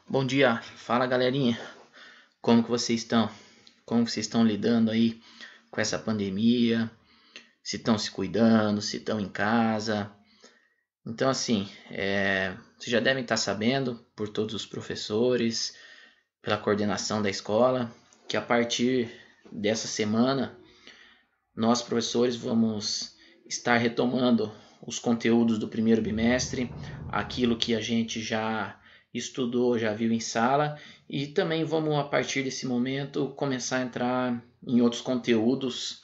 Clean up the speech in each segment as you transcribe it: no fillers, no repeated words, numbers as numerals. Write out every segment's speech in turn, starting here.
Bom dia, fala galerinha, como que vocês estão? Como vocês estão lidando aí com essa pandemia? Se estão se cuidando, se estão em casa? Então assim, vocês já devem estar sabendo por todos os professores, pela coordenação da escola, que a partir dessa semana nós professores vamos estar retomando os conteúdos do primeiro bimestre, aquilo que a gente já estudou, já viu em sala, e também vamos, a partir desse momento, começar a entrar em outros conteúdos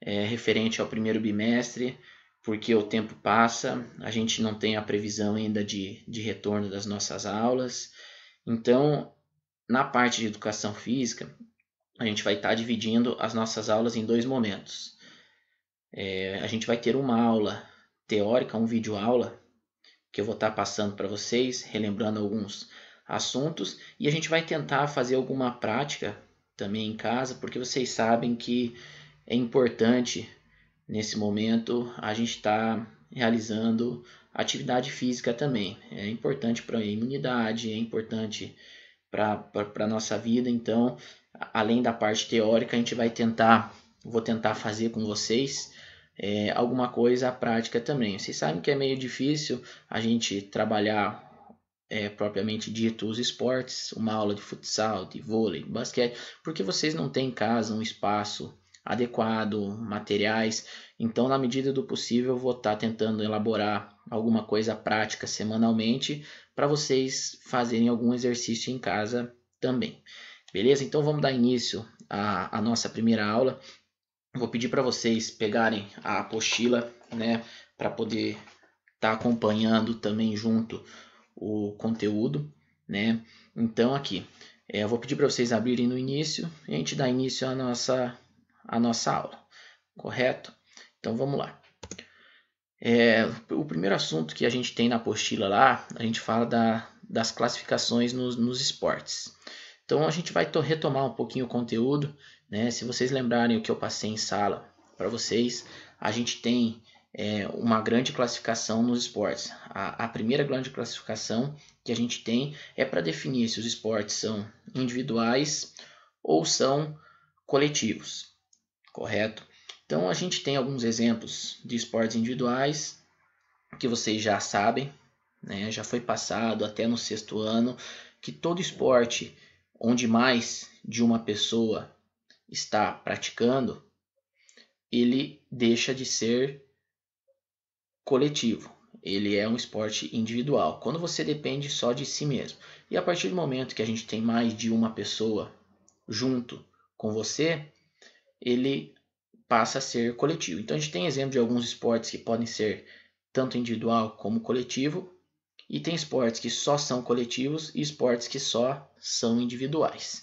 referente ao primeiro bimestre, porque o tempo passa, a gente não tem a previsão ainda de retorno das nossas aulas. Então, na parte de educação física, a gente vai estar dividindo as nossas aulas em dois momentos. A gente vai ter uma aula teórica, um vídeo aula, que eu vou estar passando para vocês, relembrando alguns assuntos, e a gente vai tentar fazer alguma prática também em casa, porque vocês sabem que é importante nesse momento a gente estar realizando atividade física também. É importante para a imunidade, é importante para a nossa vida. Então, além da parte teórica, a gente vai vou tentar fazer com vocês alguma coisa prática também. Vocês sabem que é meio difícil a gente trabalhar propriamente dito os esportes, uma aula de futsal, de vôlei, de basquete, porque vocês não têm em casa um espaço adequado, materiais. Então, na medida do possível, eu vou estar tentando elaborar alguma coisa prática semanalmente para vocês fazerem algum exercício em casa também. Beleza? Então, vamos dar início à nossa primeira aula. Vou pedir para vocês pegarem a apostila, né, para poder estar acompanhando também junto o conteúdo, né? Então aqui, eu vou pedir para vocês abrirem no início e a gente dá início à nossa aula, correto? Então vamos lá. O primeiro assunto que a gente tem na apostila lá, a gente fala das classificações nos esportes. Então a gente vai retomar um pouquinho o conteúdo, né? Se vocês lembrarem o que eu passei em sala para vocês, a gente tem uma grande classificação nos esportes. A primeira grande classificação que a gente tem é para definir se os esportes são individuais ou são coletivos, correto? Então a gente tem alguns exemplos de esportes individuais que vocês já sabem, né? Já foi passado até no sexto ano que todo esporte onde mais de uma pessoa está praticando, ele deixa de ser coletivo. Ele é um esporte individual, quando você depende só de si mesmo. E a partir do momento que a gente tem mais de uma pessoa junto com você, ele passa a ser coletivo. Então a gente tem exemplo de alguns esportes que podem ser tanto individual como coletivo, e tem esportes que só são coletivos e esportes que só são individuais,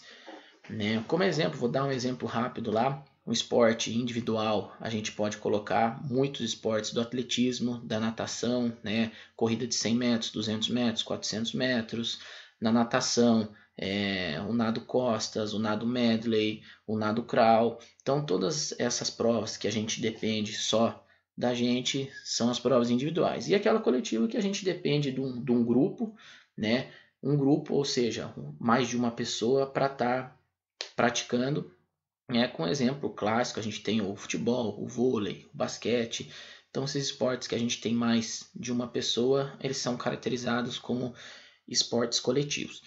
né? Como exemplo, vou dar um exemplo rápido lá. Um esporte individual, a gente pode colocar muitos esportes do atletismo, da natação, né? Corrida de 100 metros, 200 metros, 400 metros. Na natação, o nado costas, o nado medley, o nado crawl. Então, todas essas provas que a gente depende só da gente são as provas individuais. E aquela coletiva que a gente depende de um grupo, né? Um grupo, ou seja, mais de uma pessoa para estar praticando. Com exemplo clássico, a gente tem o futebol, o vôlei, o basquete. Então, esses esportes que a gente tem mais de uma pessoa, eles são caracterizados como esportes coletivos.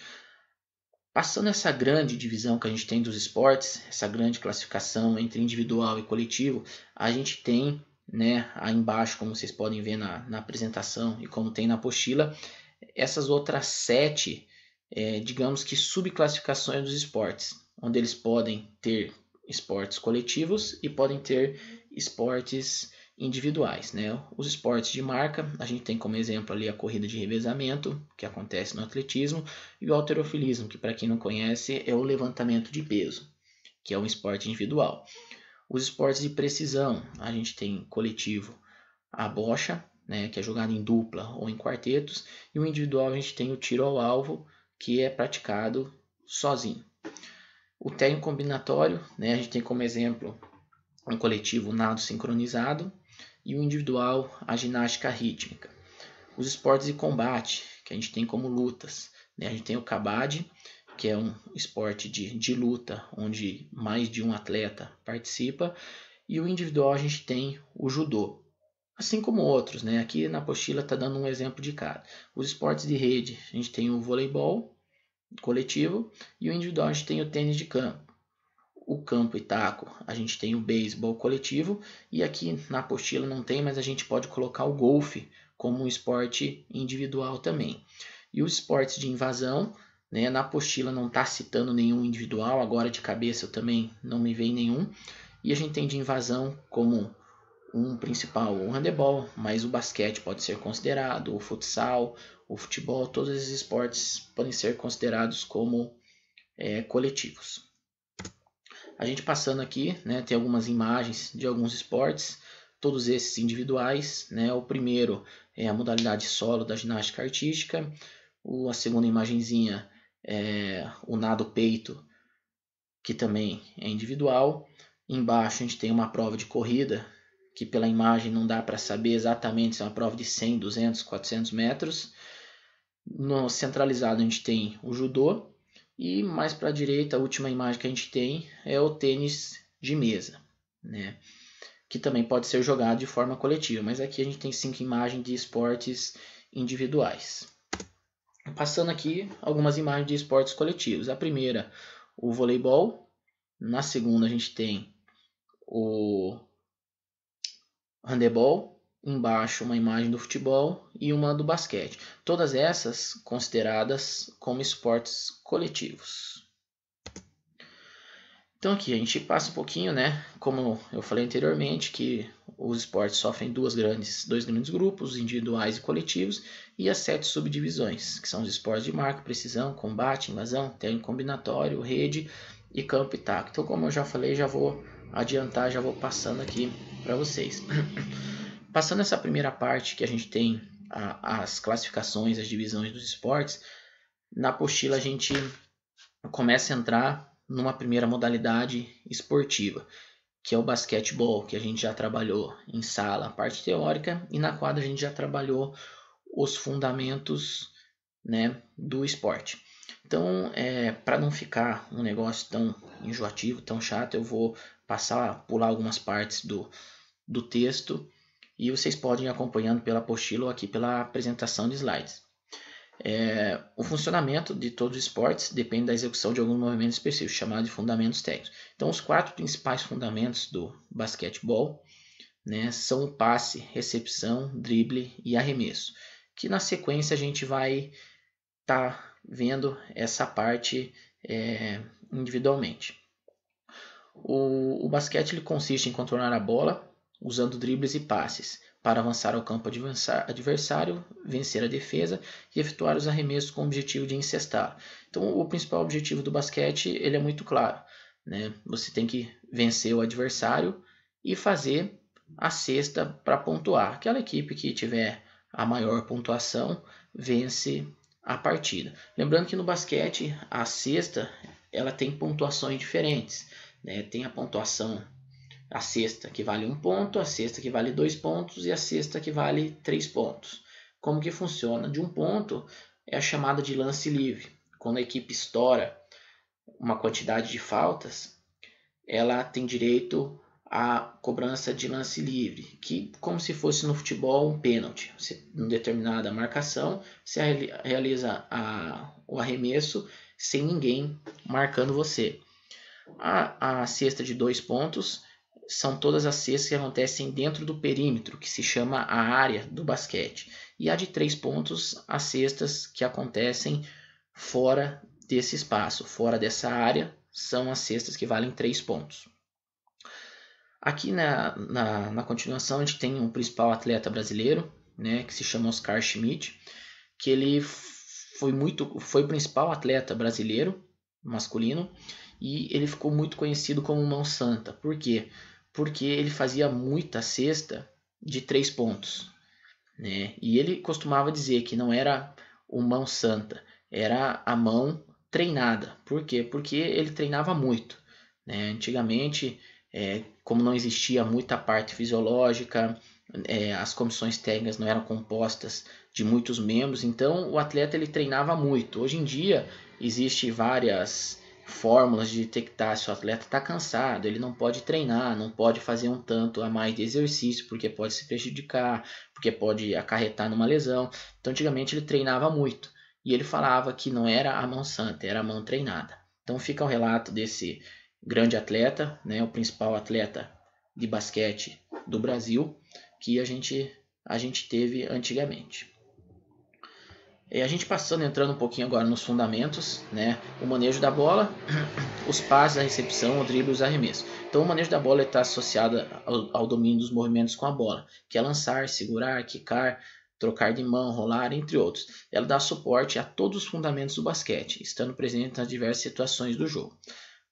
Passando essa grande divisão que a gente tem dos esportes, essa grande classificação entre individual e coletivo, a gente tem, né, aí embaixo, como vocês podem ver na apresentação e como tem na apostila, essas outras 7, digamos que subclassificações dos esportes, onde eles podem ter esportes coletivos e podem ter esportes individuais, né? Os esportes de marca, a gente tem como exemplo ali a corrida de revezamento, que acontece no atletismo, e o halterofilismo, que para quem não conhece é o levantamento de peso, que é um esporte individual. Os esportes de precisão, a gente tem coletivo a bocha, né, que é jogado em dupla ou em quartetos, e o individual a gente tem o tiro ao alvo, que é praticado sozinho. O treino combinatório, né, a gente tem como exemplo um coletivo nado sincronizado e o individual a ginástica rítmica. Os esportes de combate, que a gente tem como lutas, né? A gente tem o kabaddi, que é um esporte de luta, onde mais de um atleta participa, e o individual a gente tem o judô. Assim como outros, né? Aqui na apostila está dando um exemplo de cada. Os esportes de rede, a gente tem o voleibol coletivo, e o individual a gente tem o tênis de campo. O campo e taco, a gente tem o beisebol coletivo, e aqui na apostila não tem, mas a gente pode colocar o golfe como um esporte individual também. E os esportes de invasão, né, na apostila não está citando nenhum individual, agora de cabeça eu também não me vem nenhum. E a gente tem de invasão como um principal o handebol, mas o basquete pode ser considerado, o futsal, o futebol, todos esses esportes podem ser considerados como coletivos. A gente passando aqui, né, tem algumas imagens de alguns esportes, todos esses individuais, né? O primeiro é a modalidade solo da ginástica artística, a segunda imagenzinha é o nado peito, que também é individual. Embaixo a gente tem uma prova de corrida, que pela imagem não dá para saber exatamente se é uma prova de 100, 200, 400 metros. No centralizado a gente tem o judô, e mais para a direita, a última imagem que a gente tem é o tênis de mesa, né? Que também pode ser jogado de forma coletiva, mas aqui a gente tem 5 imagens de esportes individuais. Passando aqui algumas imagens de esportes coletivos. A primeira, o voleibol. Na segunda a gente tem o handebol. Embaixo uma imagem do futebol e uma do basquete. Todas essas consideradas como esportes coletivos. Então aqui a gente passa um pouquinho, né? Como eu falei anteriormente, que os esportes sofrem dois grandes grupos, individuais e coletivos, e as 7 subdivisões, que são os esportes de marca, precisão, combate, invasão, treino combinatório, rede e campo e taco. Então, como eu já falei, já vou adiantar, já vou passando aqui para vocês. Passando essa primeira parte que a gente tem as classificações, as divisões dos esportes, na apostila a gente começa a entrar numa primeira modalidade esportiva, que é o basquetebol, que a gente já trabalhou em sala, a parte teórica, e na quadra a gente já trabalhou os fundamentos, né, do esporte. Então, para não ficar um negócio tão enjoativo, tão chato, eu vou pular algumas partes do texto, e vocês podem ir acompanhando pela apostila ou aqui pela apresentação de slides. O funcionamento de todos os esportes depende da execução de alguns movimentos específicos, chamados de fundamentos técnicos. Então, os 4 principais fundamentos do basquetebol, né, são o passe, recepção, drible e arremesso, que na sequência a gente vai estar vendo essa parte individualmente. O basquete ele consiste em controlar a bola usando dribles e passes para avançar ao campo adversário, vencer a defesa e efetuar os arremessos com o objetivo de incestar. Então, o principal objetivo do basquete ele é muito claro, né? Você tem que vencer o adversário e fazer a cesta para pontuar. Aquela equipe que tiver a maior pontuação vence a partida. Lembrando que no basquete a cesta ela tem pontuações diferentes, né? Tem a cesta que vale 1 ponto, a cesta que vale 2 pontos e a cesta que vale 3 pontos. Como que funciona? De 1 ponto é a chamada de lance livre. Quando a equipe estoura uma quantidade de faltas, ela tem direito à cobrança de lance livre, que como se fosse no futebol um pênalti. Em determinada marcação, você realiza o arremesso sem ninguém marcando você. A cesta de 2 pontos são todas as cestas que acontecem dentro do perímetro, que se chama a área do basquete. E a de 3 pontos, as cestas que acontecem fora desse espaço, fora dessa área, são as cestas que valem 3 pontos. Aqui na continuação a gente tem um principal atleta brasileiro, né, que se chama Oscar Schmidt, que ele foi o principal atleta brasileiro masculino, e ele ficou muito conhecido como Mão Santa. Por quê? Porque ele fazia muita cesta de 3 pontos, né? E ele costumava dizer que não era o Mão Santa, era a mão treinada. Por quê? Porque ele treinava muito, né? Antigamente, como não existia muita parte fisiológica, as comissões técnicas não eram compostas de muitos membros, então o atleta ele treinava muito. Hoje em dia existem várias fórmulas de detectar se o atleta está cansado, ele não pode treinar, não pode fazer um tanto a mais de exercício, porque pode se prejudicar, porque pode acarretar numa lesão. Então antigamente ele treinava muito, e ele falava que não era a mão santa, era a mão treinada. Então fica o relato desse grande atleta, né, o principal atleta de basquete do Brasil, que a gente teve antigamente. A gente entrando um pouquinho agora nos fundamentos, né? O manejo da bola, os passes, a recepção, o drible e os arremessos. Então o manejo da bola está associado ao domínio dos movimentos com a bola, que é lançar, segurar, quicar, trocar de mão, rolar, entre outros. Ela dá suporte a todos os fundamentos do basquete, estando presente nas diversas situações do jogo.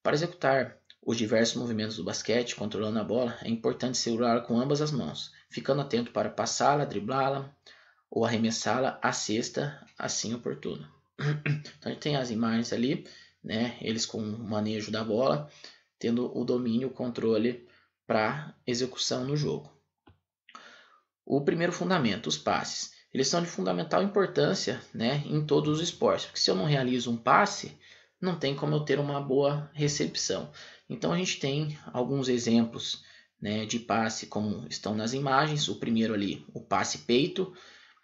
Para executar os diversos movimentos do basquete, controlando a bola, é importante segurar com ambas as mãos, ficando atento para passá-la, driblá-la ou arremessá-la à cesta, assim oportuno. Então a gente tem as imagens ali, né, eles com o manejo da bola, tendo o domínio, o controle para execução no jogo. O primeiro fundamento, os passes. Eles são de fundamental importância, né, em todos os esportes, porque se eu não realizo um passe, não tem como eu ter uma boa recepção. Então a gente tem alguns exemplos, né, de passe como estão nas imagens. O primeiro ali, o passe peito,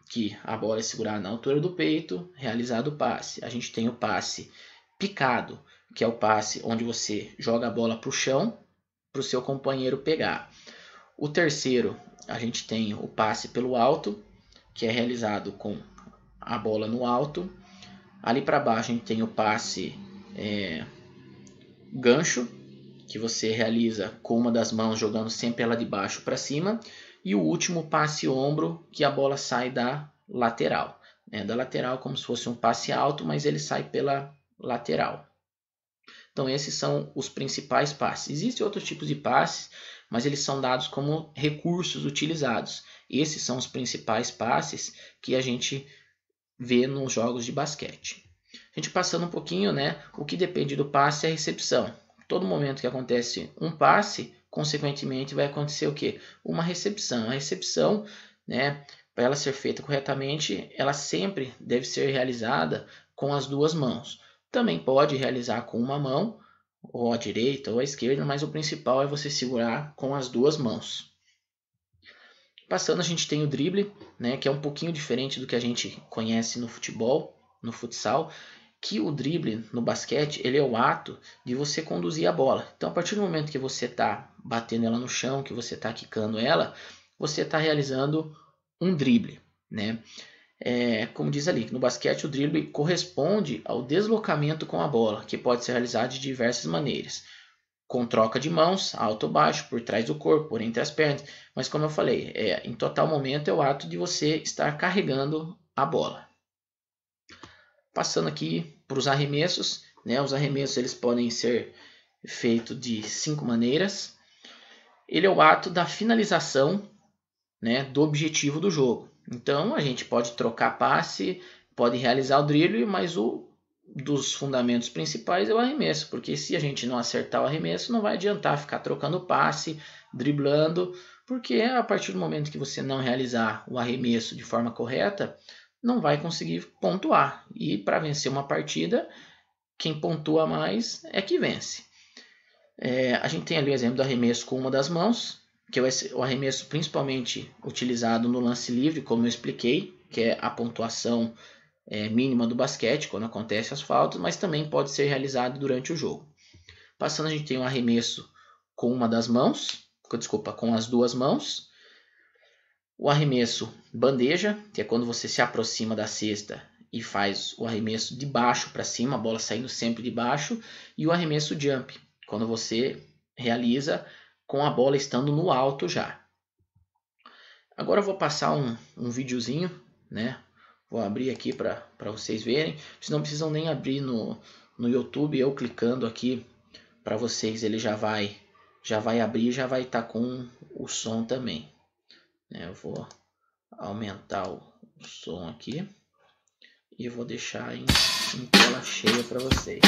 que a bola é segurada na altura do peito, realizado o passe. A gente tem o passe picado, que é o passe onde você joga a bola para o chão, para o seu companheiro pegar. O terceiro, a gente tem o passe pelo alto, que é realizado com a bola no alto. Ali para baixo a gente tem o passe gancho, que você realiza com uma das mãos jogando sempre ela de baixo para cima. E o último, passe ombro, que a bola sai da lateral. Da lateral como se fosse um passe alto, mas ele sai pela lateral. Então esses são os principais passes. Existem outros tipos de passes, mas eles são dados como recursos utilizados. Esses são os principais passes que a gente vê nos jogos de basquete. A gente passando um pouquinho, né, o que depende do passe é a recepção. Todo momento que acontece um passe, consequentemente vai acontecer o quê? Uma recepção. A recepção, né, para ela ser feita corretamente, ela sempre deve ser realizada com as duas mãos. Também pode realizar com uma mão, ou a direita ou a esquerda, mas o principal é você segurar com as duas mãos. Passando, a gente tem o drible, né, que é um pouquinho diferente do que a gente conhece no futebol, no futsal, que o drible no basquete ele é o ato de você conduzir a bola. Então, a partir do momento que você está batendo ela no chão, que você está quicando ela, você está realizando um drible, né? Como diz ali, no basquete o drible corresponde ao deslocamento com a bola, que pode ser realizado de diversas maneiras. Com troca de mãos, alto ou baixo, por trás do corpo, por entre as pernas. Mas como eu falei, em total momento é o ato de você estar carregando a bola. Passando aqui para os arremessos, né? Os arremessos eles podem ser feitos de 5 maneiras. Ele é o ato da finalização, né, do objetivo do jogo. Então a gente pode trocar passe, pode realizar o drible, mas dos fundamentos principais é o arremesso, porque se a gente não acertar o arremesso, não vai adiantar ficar trocando passe, driblando, porque a partir do momento que você não realizar o arremesso de forma correta, não vai conseguir pontuar. E para vencer uma partida, quem pontua mais é que vence. A gente tem ali o exemplo do arremesso com uma das mãos, que é o arremesso principalmente utilizado no lance livre, como eu expliquei, que é a pontuação mínima do basquete, quando acontecem as faltas, mas também pode ser realizado durante o jogo. Passando, a gente tem o arremesso com uma das mãos, com as duas mãos. O arremesso bandeja, que é quando você se aproxima da cesta e faz o arremesso de baixo para cima, a bola saindo sempre de baixo. E o arremesso jump, quando você realiza com a bola estando no alto já. Agora eu vou passar um videozinho, né? Vou abrir aqui para vocês verem. Vocês não precisam nem abrir no YouTube. Eu clicando aqui para vocês, ele já vai abrir, já vai estar com o som também. Eu vou aumentar o som aqui e vou deixar em tela cheia para vocês.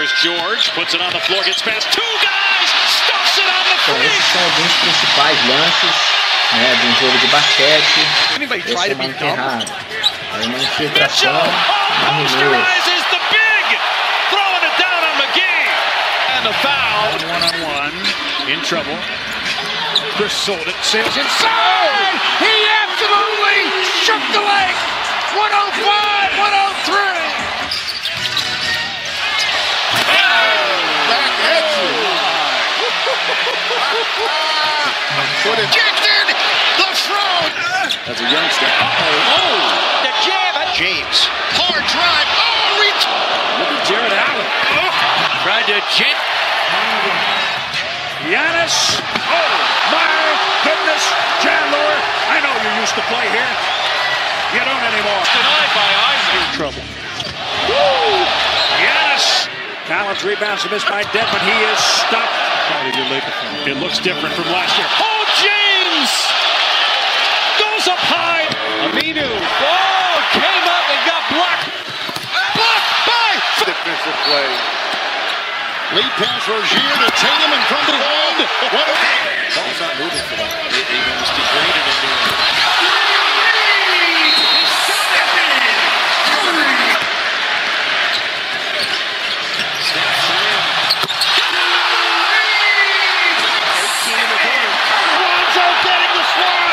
Here's George, puts it on the floor, gets past two guys, stuffs it on the Então, esses são alguns principais lances, né, de um jogo de basquete. Esse é uma enterrada, é uma infiltração, uma arremesso. And the foul, one-on-one, in trouble. Chris Soldic sails inside. He absolutely shook the leg. 105, 103. Back at you. Ejected the throne. That's a youngster. The jam at James. Hard drive. Look at Jared Allen. Tried to jam. Giannis. Oh my goodness, Chandler. I know you used to play here. You don't anymore. Denied by Isaac. You're in trouble. Woo! Giannis. Collins rebounds and missed by Dedmon. He is stopped. It looks different from last year. Oh, James goes up high. Aminu. Oh, came up and got blocked. Blocked by Defensive play. Lead pass Rozier to Tatum and from behind. Ball's not moving for them. It was degraded in the end.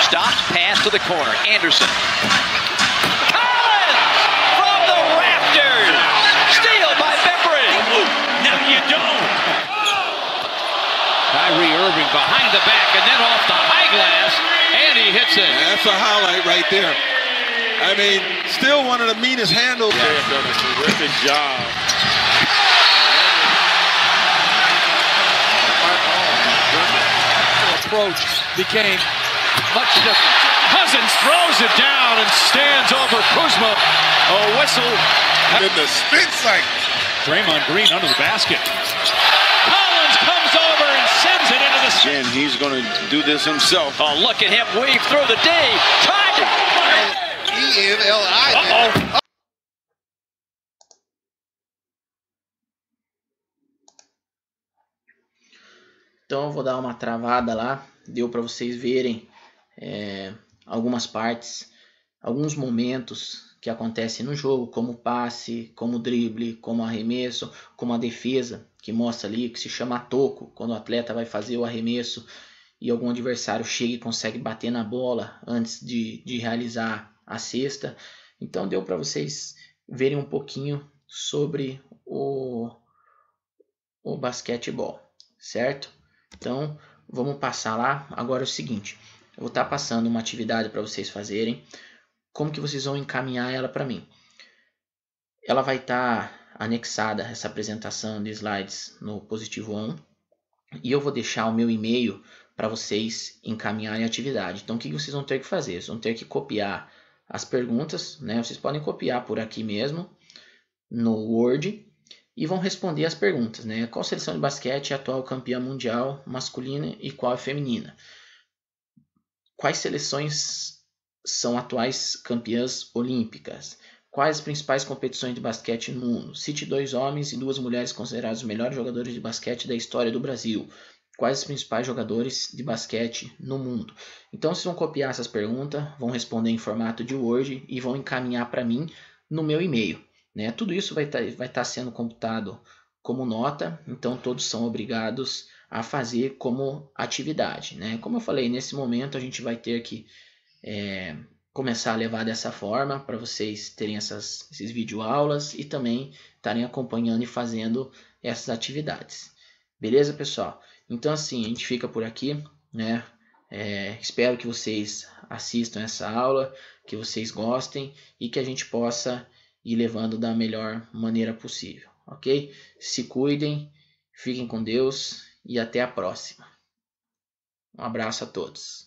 Stops, pass to the corner. Anderson. Collins from the rafters. Steal by Bembry. Now you don't. Kyrie Irving behind the back and then off the high glass, and he hits it. That's a highlight right there. I mean, still one of the meanest handles. They have done a terrific job. Approach became much different. Cousins throws it down and stands over Kuzma. A whistle. In the spin cycle. Draymond Green under the basket. Collins comes over and sends it into the... And he's going to do this himself. Oh, look at him weave through the D. Tied. E-N-L-I. Uh-oh. Então eu vou dar uma travada lá, deu para vocês verem algumas partes, alguns momentos que acontecem no jogo, como passe, como drible, como arremesso, como a defesa, que mostra ali, que se chama toco, quando o atleta vai fazer o arremesso e algum adversário chega e consegue bater na bola antes de realizar a cesta. Então deu para vocês verem um pouquinho sobre o basquetebol, certo? Então, vamos passar lá. Agora é o seguinte, eu vou estar passando uma atividade para vocês fazerem. Como que vocês vão encaminhar ela para mim? Ela vai estar anexada, essa apresentação de slides, no Positivo On. E eu vou deixar o meu e-mail para vocês encaminharem a atividade. Então, o que vocês vão ter que fazer? Vocês vão ter que copiar as perguntas, né? Vocês podem copiar por aqui mesmo, no Word, e vão responder as perguntas, né? Qual seleção de basquete é a atual campeã mundial masculina e qual é feminina? Quais seleções são atuais campeãs olímpicas? Quais as principais competições de basquete no mundo? Cite 2 homens e 2 mulheres considerados os melhores jogadores de basquete da história do Brasil. Quais os principais jogadores de basquete no mundo? Então vocês vão copiar essas perguntas, vão responder em formato de Word e vão encaminhar para mim no meu e-mail. Né? Tudo isso vai estar sendo computado como nota, então todos são obrigados a fazer como atividade. Né? Como eu falei, nesse momento a gente vai ter que começar a levar dessa forma para vocês terem esses videoaulas e também estarem acompanhando e fazendo essas atividades. Beleza, pessoal? Então assim, a gente fica por aqui, né? Espero que vocês assistam essa aula, que vocês gostem e que a gente possa ir levando da melhor maneira possível, ok? Se cuidem, fiquem com Deus e até a próxima. Um abraço a todos.